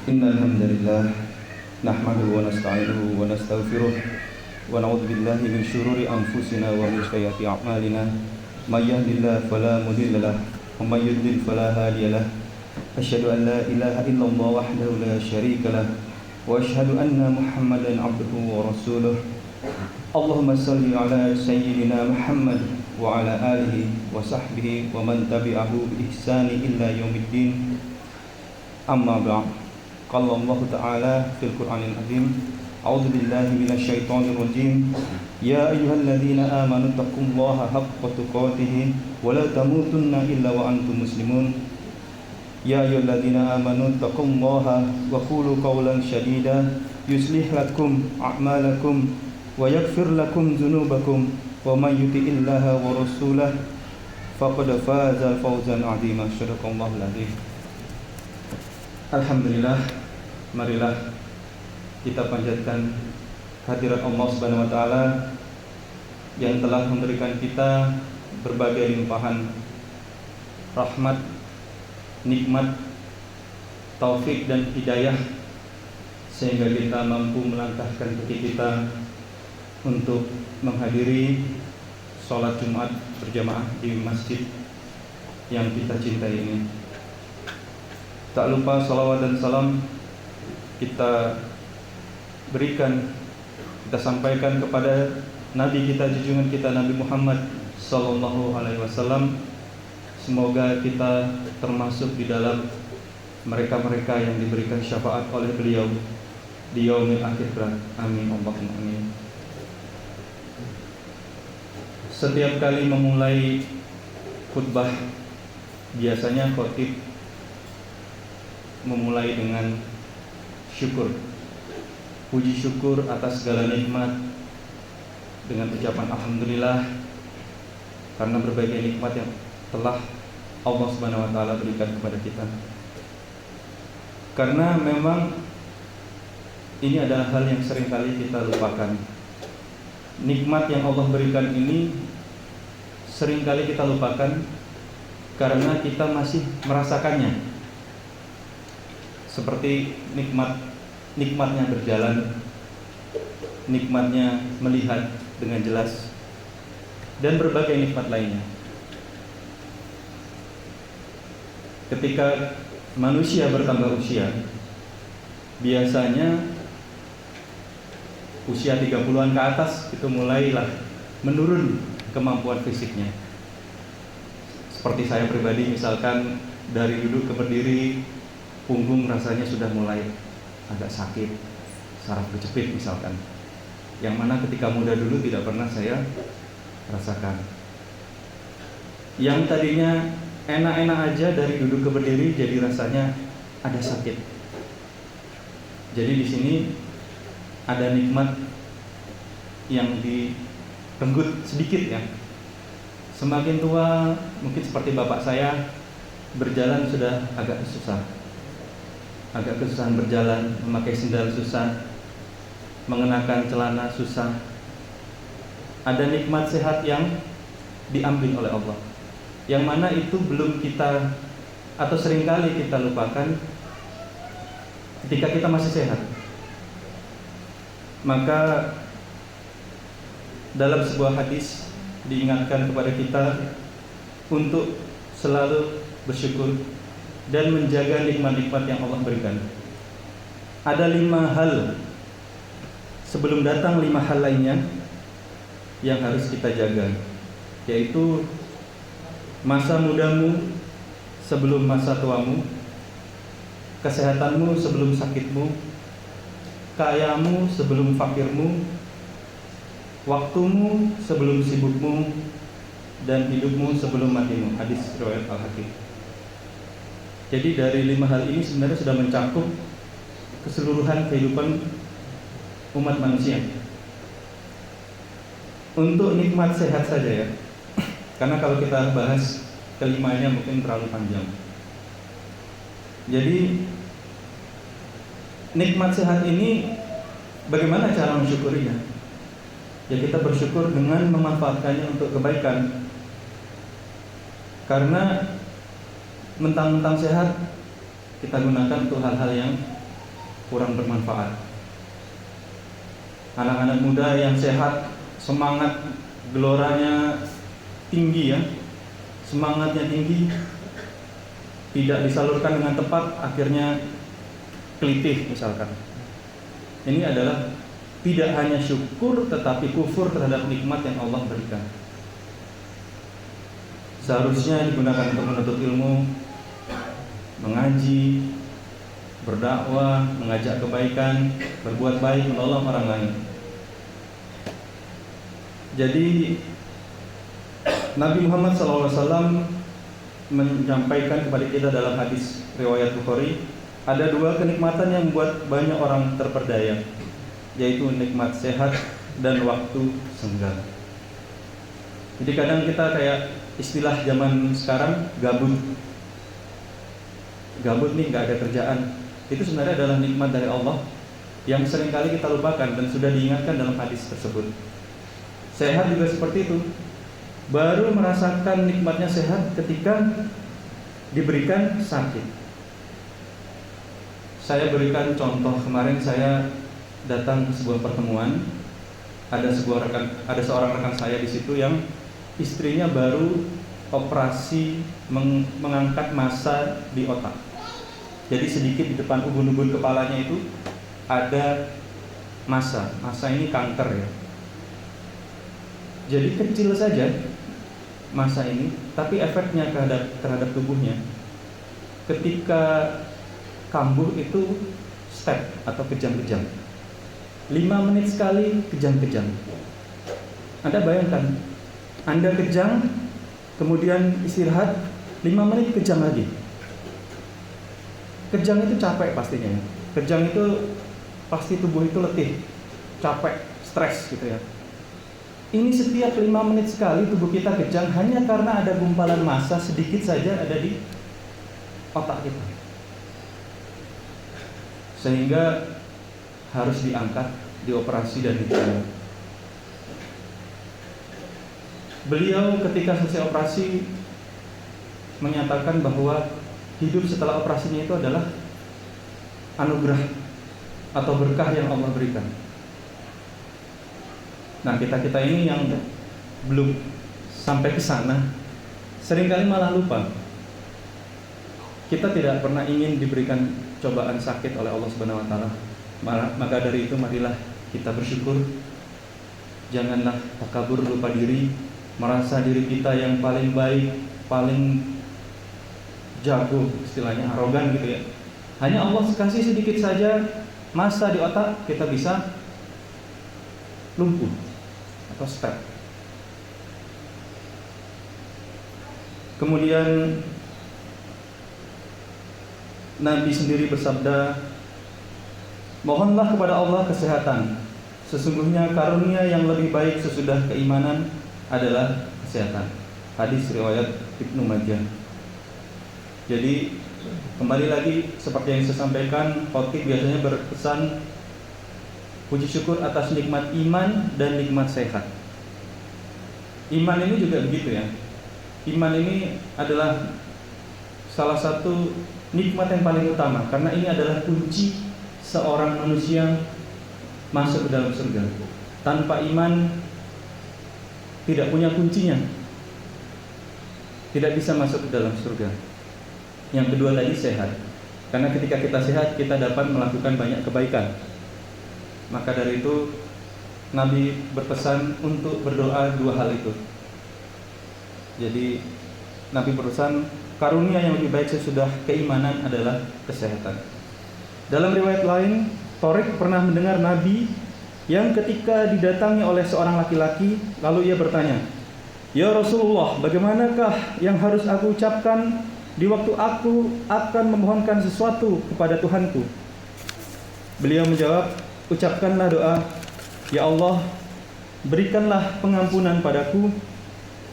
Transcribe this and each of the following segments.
إن الحمد لله نحمده ونستعينه ونستغفره ونعوذ بالله من شرور أنفسنا ومن سيئات أعمالنا من يهد الله فلا مضل له ومن يضلل فلا هادي له أشهد أن لا إله إلا الله وحده لا شريك له وأشهد أن محمدا عبده ورسوله اللهم صل على سيدنا محمد وعلى آله وصحبه ومن تبعه بإحسان إلى يوم الدين أما بعد قال الله تعالى في القرآن العظيم أعوذ بالله من الشيطان الرجيم يا أيها الذين آمنوا اتقوا الله حق تقاته ولا تموتن إلا وأنتم مسلمون يا أيها الذين آمنوا اتقوا الله وقولوا قولا سديدا يصلح لكم أعمالكم ويغفر لكم ذنوبكم ومن يطع الله ورسوله فقد فاز فوزا عظيما صدق الله العظيم. Alhamdulillah, marilah kita panjatkan hadirat Allah Subhanahu wa taala yang telah memberikan kita berbagai limpahan rahmat, nikmat, taufik dan hidayah sehingga kita mampu melangkahkan kaki kita untuk menghadiri sholat Jumat berjamaah di masjid yang kita cintai ini. Tak lupa salawat dan salam kita berikan, kita sampaikan kepada Nabi kita, junjungan kita Nabi Muhammad Sallallahu Alaihi Wasallam. Semoga kita termasuk di dalam mereka-mereka yang diberikan syafaat oleh beliau di yaumil akhir. Amin Allahumma amin. Setiap kali memulai khutbah, biasanya khotib memulai dengan syukur, puji syukur atas segala nikmat dengan ucapan alhamdulillah karena berbagai nikmat yang telah Allah Subhanahu wa taala berikan kepada kita. Karena memang ini adalah hal yang seringkali kita lupakan. Nikmat yang Allah berikan ini seringkali kita lupakan karena kita masih merasakannya. Seperti nikmatnya berjalan, nikmatnya melihat dengan jelas, dan berbagai nikmat lainnya. Ketika manusia bertambah usia, biasanya usia 30-an ke atas itu mulailah menurun kemampuan fisiknya. Seperti saya pribadi, misalkan dari duduk ke berdiri, punggung rasanya sudah mulai agak sakit, saraf kejepit misalkan, yang mana ketika muda dulu tidak pernah saya rasakan. Yang tadinya enak-enak aja dari duduk ke berdiri jadi rasanya ada sakit. Jadi di sini ada nikmat yang direnggut sedikit ya. Semakin tua, mungkin seperti bapak saya, berjalan sudah agak kesusahan berjalan, memakai sendal susah, mengenakan celana susah. Ada nikmat sehat yang diambil oleh Allah, yang mana itu belum kita atau seringkali kita lupakan ketika kita masih sehat. Maka dalam sebuah hadis diingatkan kepada kita untuk selalu bersyukur dan menjaga nikmat-nikmat yang Allah berikan. Ada 5 hal, sebelum datang 5 hal lainnya yang harus kita jaga, yaitu masa mudamu sebelum masa tuamu, kesehatanmu sebelum sakitmu, kayamu sebelum fakirmu, waktumu sebelum sibukmu, dan hidupmu sebelum matimu. Hadis riwayat Al-Hakim. Jadi dari 5 hal ini sebenarnya sudah mencakup keseluruhan kehidupan umat manusia. Untuk nikmat sehat saja ya, karena kalau kita bahas kelimanya mungkin terlalu panjang. Jadi nikmat sehat ini bagaimana cara mensyukurinya? Ya kita bersyukur dengan memanfaatkannya untuk kebaikan. Karena mentang-mentang sehat kita gunakan untuk hal-hal yang kurang bermanfaat. Anak-anak muda yang sehat, semangat geloranya tinggi ya, semangatnya tinggi, tidak disalurkan dengan tepat, akhirnya kelitih misalkan. Ini adalah tidak hanya syukur tetapi kufur terhadap nikmat yang Allah berikan. Seharusnya digunakan untuk menuntut ilmu, mengaji, berdakwah, mengajak kebaikan, berbuat baik, menolong orang lain. Jadi Nabi Muhammad SAW menyampaikan kepada kita dalam hadis riwayat Bukhari, ada dua kenikmatan yang membuat banyak orang terperdaya, yaitu nikmat sehat dan waktu senggang. Jadi kadang kita kayak istilah zaman sekarang gabut nih, nggak ada kerjaan. Itu sebenarnya adalah nikmat dari Allah yang seringkali kita lupakan dan sudah diingatkan dalam hadis tersebut. Sehat juga seperti itu. Baru merasakan nikmatnya sehat ketika diberikan sakit. Saya berikan contoh, kemarin saya datang ke sebuah pertemuan, ada seorang rekan saya di situ yang istrinya baru operasi mengangkat massa di otak. Jadi sedikit di depan ubun-ubun kepalanya itu ada massa. Massa ini kanker ya. Jadi kecil saja massa ini, tapi efeknya terhadap tubuhnya ketika kambuh itu step atau kejang-kejang. 5 menit sekali kejang-kejang. Anda bayangkan, Anda kejang, kemudian istirahat, 5 menit kejang lagi. Kejang itu capek pastinya ya. Kejang itu pasti tubuh itu letih, capek, stres gitu ya. Ini setiap 5 menit sekali tubuh kita kejang hanya karena ada gumpalan massa sedikit saja ada di otak kita. Sehingga harus diangkat, dioperasi dan dibuang. Beliau ketika selesai operasi menyatakan bahwa hidup setelah operasinya itu adalah anugerah atau berkah yang Allah berikan. Nah, kita ini yang belum sampai ke sana seringkali malah lupa. Kita tidak pernah ingin diberikan cobaan sakit oleh Allah Subhanahu wa taala. Maka dari itu marilah kita bersyukur. Janganlah takabur, lupa diri, merasa diri kita yang paling baik, paling jago, istilahnya arogan gitu ya. Hanya Allah kasih sedikit saja massa di otak, kita bisa lumpuh atau step. Kemudian Nabi sendiri bersabda, mohonlah kepada Allah kesehatan. Sesungguhnya karunia yang lebih baik sesudah keimanan adalah kesehatan. Hadis riwayat Ibnu Majah. Jadi kembali lagi seperti yang saya sampaikan, khotib biasanya berpesan puji syukur atas nikmat iman dan nikmat sehat. Iman ini juga begitu ya. Iman ini adalah salah satu nikmat yang paling utama, karena ini adalah kunci seorang manusia masuk ke dalam surga. Tanpa iman tidak punya kuncinya, tidak bisa masuk ke dalam surga. Yang kedua tadi sehat, karena ketika kita sehat kita dapat melakukan banyak kebaikan. Maka dari itu Nabi berpesan untuk berdoa dua hal itu. Jadi Nabi berpesan karunia yang lebih baik sesudah keimanan adalah kesehatan. Dalam riwayat lain, Thoriq pernah mendengar Nabi yang ketika didatangi oleh seorang laki-laki, lalu ia bertanya, "Ya Rasulullah, bagaimanakah yang harus aku ucapkan di waktu aku akan memohonkan sesuatu kepada Tuhanku?" Beliau menjawab, ucapkanlah doa, "Ya Allah, berikanlah pengampunan padaku,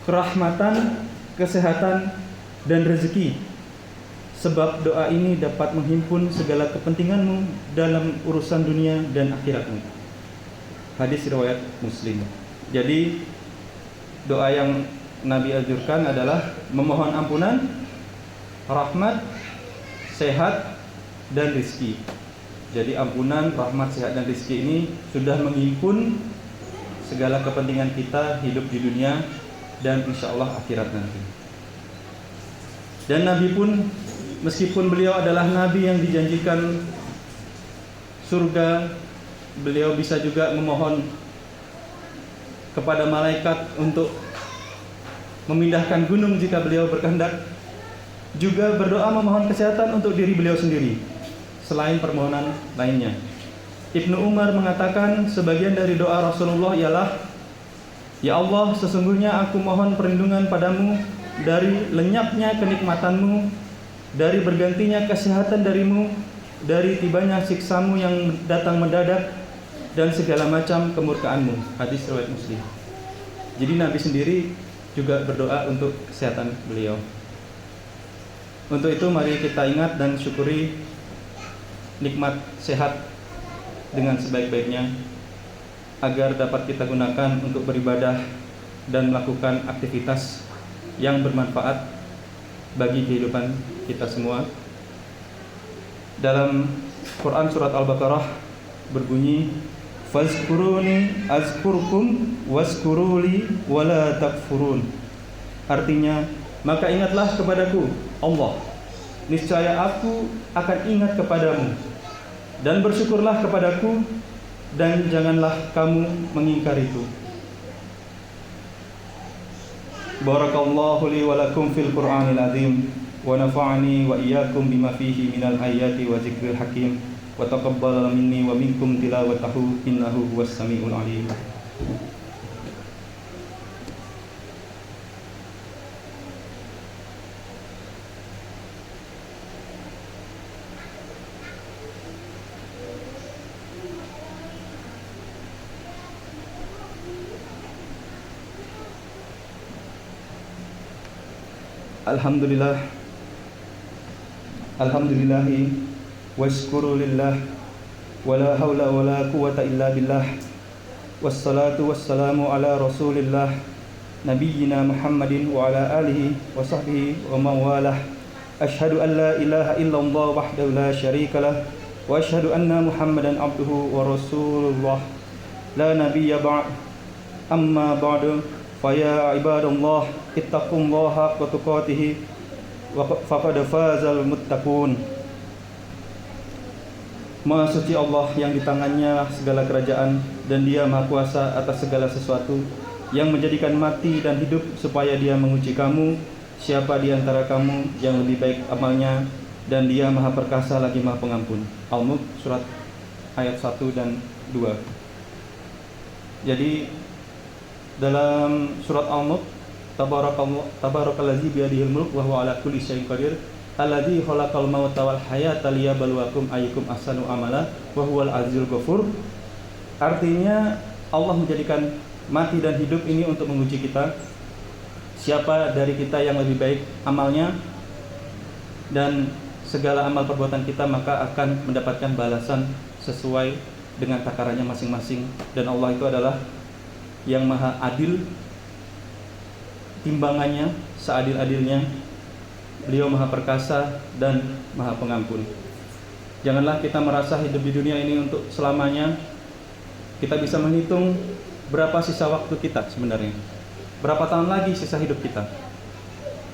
kerahmatan, kesehatan, dan rezeki. Sebab doa ini dapat menghimpun segala kepentinganmu dalam urusan dunia dan akhiratmu." Hadis riwayat Muslim. Jadi doa yang Nabi anjurkan adalah memohon ampunan, rahmat, sehat, dan rezeki. Jadi ampunan, rahmat, sehat dan rezeki ini sudah menghimpun segala kepentingan kita hidup di dunia dan insya Allah akhirat nanti. Dan Nabi pun, meskipun beliau adalah Nabi yang dijanjikan surga, beliau bisa juga memohon kepada malaikat untuk memindahkan gunung jika beliau berkehendak, juga berdoa memohon kesehatan untuk diri beliau sendiri selain permohonan lainnya. Ibnu Umar mengatakan sebagian dari doa Rasulullah ialah, ya Allah, sesungguhnya aku mohon perlindungan padamu dari lenyapnya kenikmatanmu, dari bergantinya kesehatan darimu, dari tibanya siksamu yang datang mendadak, dan segala macam kemurkaanmu. Hadis riwayat Muslim. Jadi Nabi sendiri juga berdoa untuk kesehatan beliau. Untuk itu mari kita ingat dan syukuri nikmat sehat dengan sebaik-baiknya, agar dapat kita gunakan untuk beribadah dan melakukan aktivitas yang bermanfaat bagi kehidupan kita semua. Dalam Quran surat Al-Baqarah berbunyi, fazkuruni azkurkum wazkuruli wala takfurun. Artinya, maka ingatlah kepadaku Allah, niscaya aku akan ingat kepadamu, dan bersyukurlah kepadaku, dan janganlah kamu mengingkariku. Barakallahu li wa lakum fil Qur'anil azim, wa nafa'ani wa iyyakum bima fihi minal ayati wa dzikril hakim, wa taqabbal minni wa minkum tilawatahu innahu huwas samiul alim. Alhamdulillahi wasyukuru lillah, wala haula wala quwata illa billah, wassalatu wassalamu ala rasulillah nabiyyina Muhammadin wa ala alihi wa sahbihi wa mawalah. Ashhadu an la ilaha illallah wahdahu la syarikalah, wa ashhadu anna Muhammadan abduhu wa rasulullah, la nabiyya ba'd. Amma ba'du, faya ibadallah ittaqullaha haqqa tuqatih wa faqad fazal muttaqun. Maha suci Allah yang di tangannya segala kerajaan, dan Dia Maha Kuasa atas segala sesuatu, yang menjadikan mati dan hidup supaya Dia menguji kamu, siapa di antara kamu yang lebih baik amalnya, dan Dia Maha Perkasa lagi Maha Pengampun. Al-Mulk surat ayat 1 dan 2. Jadi dalam surat Al-Mulk, tabarakallazi biyadihil mulk wa huwa ala kulli syai'in qadir, alladzi khalaqal mauta wal hayata liyabluwakum ayyukum ahsanu amala wa huwal azizul ghafur. Artinya Allah menjadikan mati dan hidup ini untuk menguji kita, siapa dari kita yang lebih baik amalnya, dan segala amal perbuatan kita maka akan mendapatkan balasan sesuai dengan takarannya masing-masing. Dan Allah itu adalah yang maha adil, timbangannya seadil-adilnya. Beliau maha perkasa dan maha pengampun. Janganlah kita merasa hidup di dunia ini untuk selamanya. Kita bisa menghitung berapa sisa waktu kita sebenarnya, berapa tahun lagi sisa hidup kita.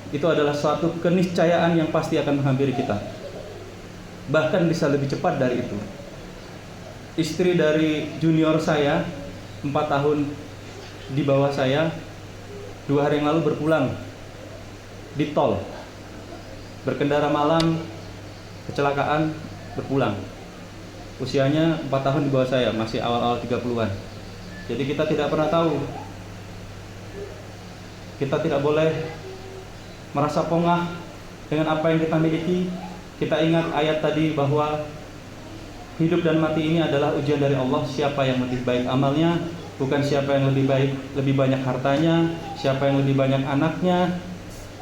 Itu adalah suatu keniscayaan yang pasti akan menghampiri kita. Bahkan bisa lebih cepat dari itu. Istri dari junior saya, 4 tahun di bawah saya, 2 hari yang lalu berpulang di tol, berkendara malam, kecelakaan, berpulang. Usianya 4 tahun di bawah saya, masih awal-awal 30-an. Jadi kita tidak pernah tahu. Kita tidak boleh merasa pongah dengan apa yang kita miliki. Kita ingat ayat tadi bahwa hidup dan mati ini adalah ujian dari Allah. Siapa yang lebih baik amalnya, bukan siapa yang lebih baik, lebih banyak hartanya, siapa yang lebih banyak anaknya,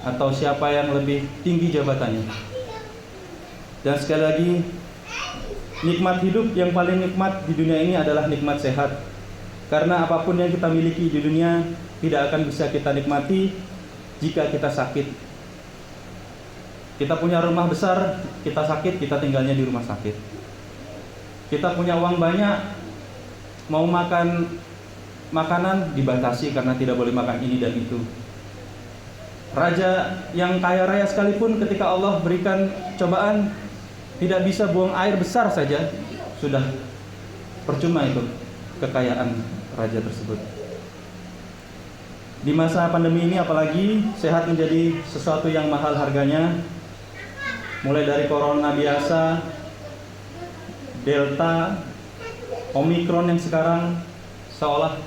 atau siapa yang lebih tinggi jabatannya. Dan sekali lagi, nikmat hidup yang paling nikmat di dunia ini adalah nikmat sehat. Karena apapun yang kita miliki di dunia tidak akan bisa kita nikmati jika kita sakit. Kita punya rumah besar, kita sakit, kita tinggalnya di rumah sakit. Kita punya uang banyak, mau makan makanan dibatasi karena tidak boleh makan ini dan itu. Raja yang kaya raya sekalipun ketika Allah berikan cobaan tidak bisa buang air besar saja, sudah percuma itu kekayaan raja tersebut. Di masa pandemi ini apalagi sehat menjadi sesuatu yang mahal harganya. Mulai dari corona biasa, Delta, Omikron yang sekarang seolah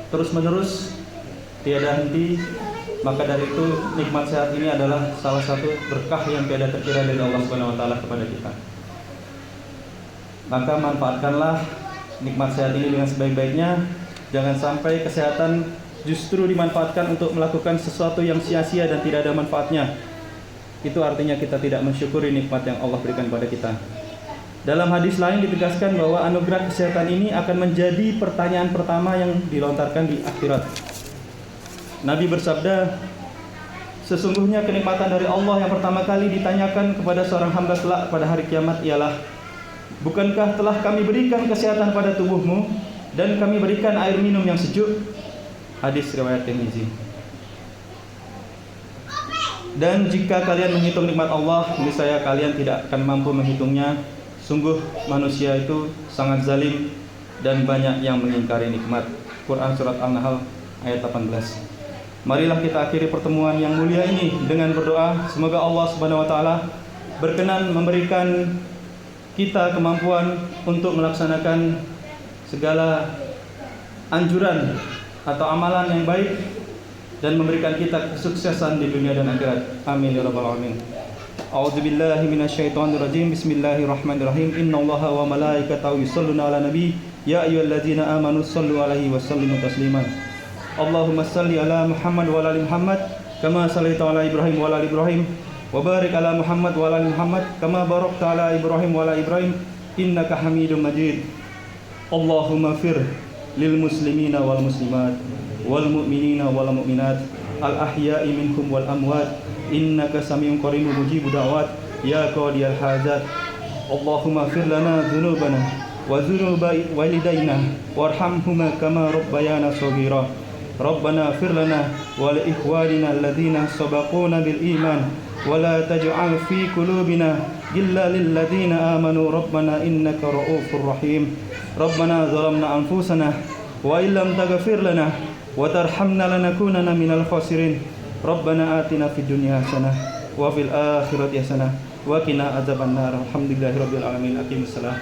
terus-menerus tiada henti. Maka dari itu nikmat sehat ini adalah salah satu berkah yang tiada terkira dari Allah Subhanahu wa taala kepada kita. Maka manfaatkanlah nikmat sehat ini dengan sebaik-baiknya. Jangan sampai kesehatan justru dimanfaatkan untuk melakukan sesuatu yang sia-sia dan tidak ada manfaatnya. Itu artinya kita tidak mensyukuri nikmat yang Allah berikan pada kita. Dalam hadis lain ditegaskan bahwa anugerah kesehatan ini akan menjadi pertanyaan pertama yang dilontarkan di akhirat. Nabi bersabda, sesungguhnya kenikmatan dari Allah yang pertama kali ditanyakan kepada seorang hamba kelak pada hari kiamat ialah, bukankah telah kami berikan kesehatan pada tubuhmu dan kami berikan air minum yang sejuk? Hadis riwayat Tirmizi. Dan jika kalian menghitung nikmat Allah, niscaya kalian tidak akan mampu menghitungnya. Sungguh manusia itu sangat zalim dan banyak yang mengingkari nikmat. Quran Surat An-Nahl ayat 18. Marilah kita akhiri pertemuan yang mulia ini dengan berdoa. Semoga Allah Subhanahu wa taala berkenan memberikan kita kemampuan untuk melaksanakan segala anjuran atau amalan yang baik dan memberikan kita kesuksesan di dunia dan akhirat. Amin ya rabbal alamin. A'udzubillahi minasyaitonirrajim. Bismillahirrahmanirrahim. Innallaha wa malaikatahu yusholluna 'alan nabi ya ayyuhalladzina amanu shallu 'alaihi wa sallimu tasliman. Allahumma shalli 'ala Muhammad wa 'ala ali Muhammad kama shallaita 'ala Ibrahim wa 'ala ali Ibrahim wa barik 'ala Muhammad wa 'ala ali Muhammad kama barakta 'ala Ibrahim wa 'ala Ibrahim innaka Hamidum Majid. Allahumma fir lil muslimina wal muslimat wal mu'minina wal mu'minat al ahya'i minhum wal amwat innaka samiun qaribun mujibud da'wat ya qadiyal hajat. Allahumma fir lana dzunubana wa dzunuba walidayna warhamhuma kama rabbayana shaghira. Rabbana fir lana wa li ikhwanina alladhina sabaquna bil iman wa la taj'al fi qulubina ghillan lil ladzina amanu rabbana innaka ra'ufur rahim. Rabbana zalamna anfusana wa illam taghfir lana wa tarhamna lanakunanna minal khasirin. Rabbana atina fid dunya hasanah wa fil akhirati hasanah wa qina adzabannar. Alhamdulillahirabbil alamin. Aqimussalah.